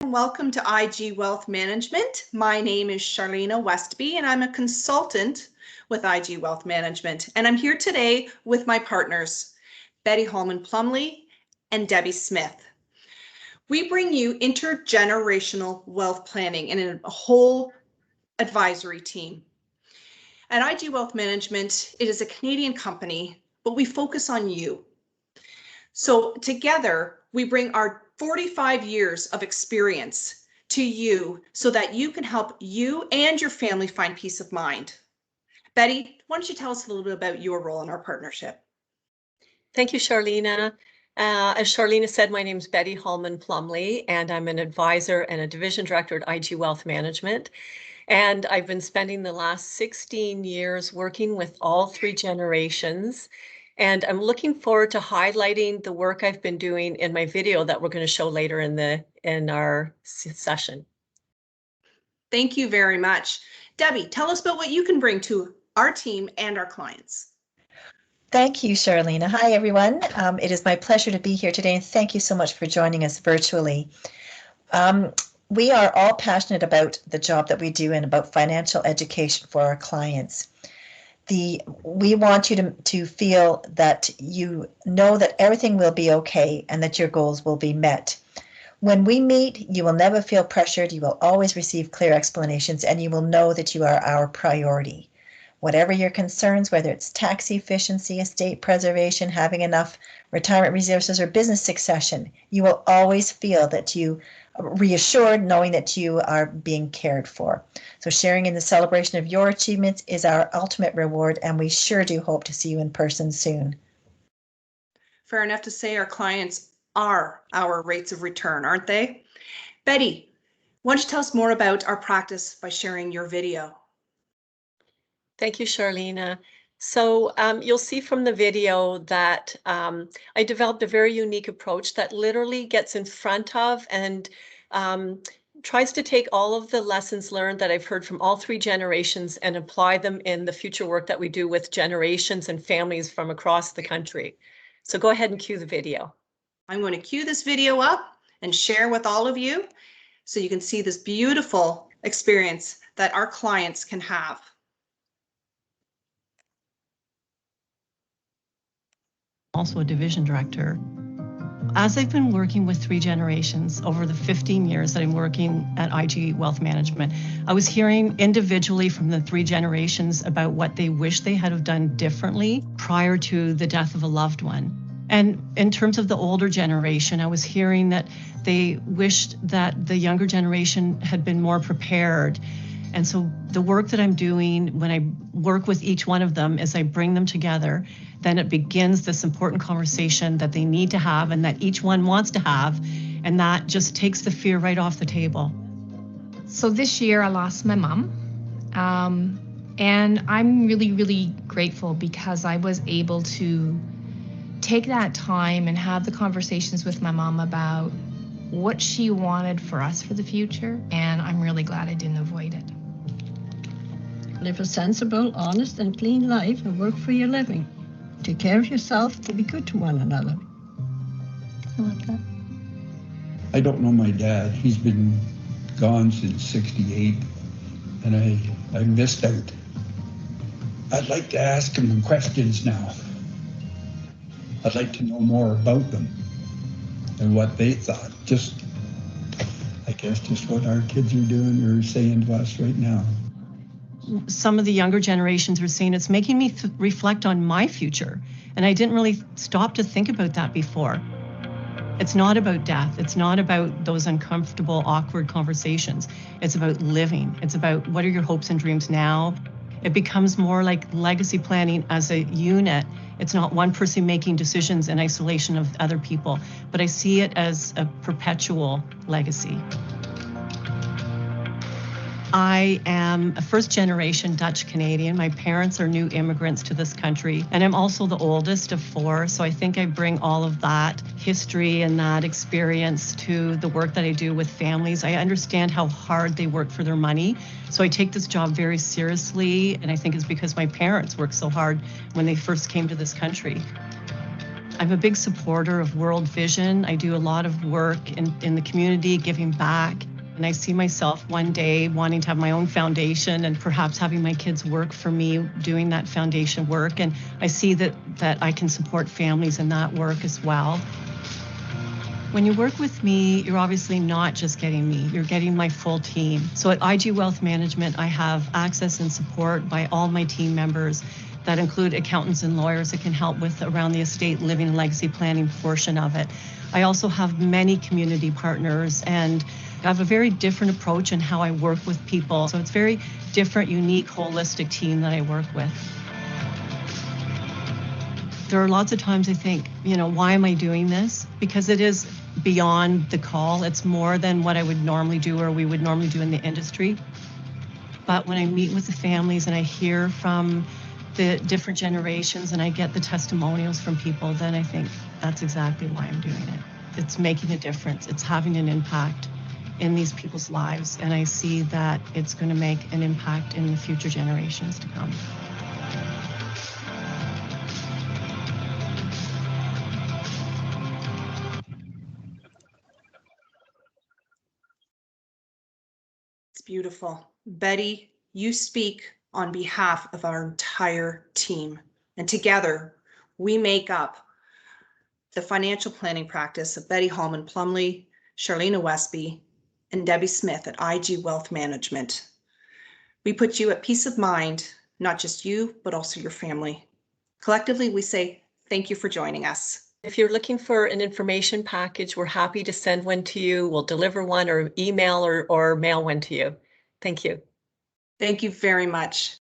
Welcome to IG Wealth Management. My name is Charlena Westby and I'm a consultant with IG Wealth Management. And I'm here today with my partners, Betty Hallman Plumley and Debbie Smith. We bring you intergenerational wealth planning in a whole advisory team. At IG Wealth Management, it is a Canadian company, but we focus on you. So together, we bring our 45 years of experience to you so that you can help you and your family find peace of mind. Betty, why don't you tell us a little bit about your role in our partnership? Thank you, Charlena. As Charlena said, my name is Betty Hallman Plumley, and I'm an advisor and a division director at IG Wealth Management. And I've been spending the last 16 years working with all three generations. And I'm looking forward to highlighting the work I've been doing in my video that we're going to show later in our session. Thank you very much. Debbie, tell us about what you can bring to our team and our clients. Thank you, Charlena. Hi, everyone. It is my pleasure to be here today, and thank you so much for joining us virtually. We are all passionate about the job that we do and about financial education for our clients. We want you to feel that you know that everything will be okay and that your goals will be met. When we meet, you will never feel pressured. You will always receive clear explanations, and you will know that you are our priority. Whatever your concerns, whether it's tax efficiency, estate preservation, having enough retirement resources, or business succession, you will always feel that you are reassured knowing that you are being cared for. So sharing in the celebration of your achievements is our ultimate reward, and we sure do hope to see you in person soon. Fair enough to say our clients are our rates of return, aren't they? Betty, why don't you tell us more about our practice by sharing your video? Thank you, Charlena. So you'll see from the video that I developed a very unique approach that literally gets in front of and tries to take all of the lessons learned that I've heard from all three generations and apply them in the future work that we do with generations and families from across the country. So go ahead and cue the video. I'm going to cue this video up and share with all of you so you can see this beautiful experience that our clients can have. Also a division director. As I've been working with three generations over the 15 years that I'm working at IG Wealth Management, I was hearing individually from the three generations about what they wish they had have done differently prior to the death of a loved one. And in terms of the older generation, I was hearing that they wished that the younger generation had been more prepared. And so the work that I'm doing when I work with each one of them is I bring them together. Then it begins this important conversation that they need to have and that each one wants to have. And that just takes the fear right off the table. So this year I lost my mom. And I'm really, really grateful because I was able to take that time and have the conversations with my mom about what she wanted for us for the future. And I'm really glad I didn't avoid it. Live a sensible, honest, and clean life and work for your living. Take care of yourself to be good to one another. I like that. I don't know my dad. He's been gone since '68, and I missed out. I'd like to ask him questions now. I'd like to know more about them and what they thought. I guess just what our kids are doing or saying to us right now. Some of the younger generations are saying it's making me reflect on my future. And I didn't really stop to think about that before. It's not about death. It's not about those uncomfortable, awkward conversations. It's about living. It's about what are your hopes and dreams now? It becomes more like legacy planning as a unit. It's not one person making decisions in isolation of other people, but I see it as a perpetual legacy. I am a first-generation Dutch Canadian. My parents are new immigrants to this country, and I'm also the oldest of four, so I think I bring all of that history and that experience to the work that I do with families. I understand how hard they work for their money, so I take this job very seriously, and I think it's because my parents worked so hard when they first came to this country. I'm a big supporter of World Vision. I do a lot of work in the community, giving back. And I see myself one day wanting to have my own foundation and perhaps having my kids work for me doing that foundation work. And I see that I can support families in that work as well. When you work with me, you're obviously not just getting me, you're getting my full team. So at IG Wealth Management, I have access and support by all my team members that include accountants and lawyers that can help with around the estate living and legacy planning portion of it. I also have many community partners, and I have a very different approach in how I work with people. So it's very different, unique, holistic team that I work with. There are lots of times I think, why am I doing this? Because it is beyond the call. It's more than what I would normally do or we would normally do in the industry. But when I meet with the families and I hear from the different generations and I get the testimonials from people, then I think that's exactly why I'm doing it. It's making a difference. It's having an impact in these people's lives. And I see that it's going to make an impact in the future generations to come. It's beautiful. Betty, you speak on behalf of our entire team, and together we make up the financial planning practice of Betty Hallman Plumley, Charlena Westby, and Debbie Smith at IG Wealth Management. We put you at peace of mind, not just you, but also your family. Collectively, we say thank you for joining us. If you're looking for an information package, we're happy to send one to you. We'll deliver one or email or mail one to you. Thank you. Thank you very much.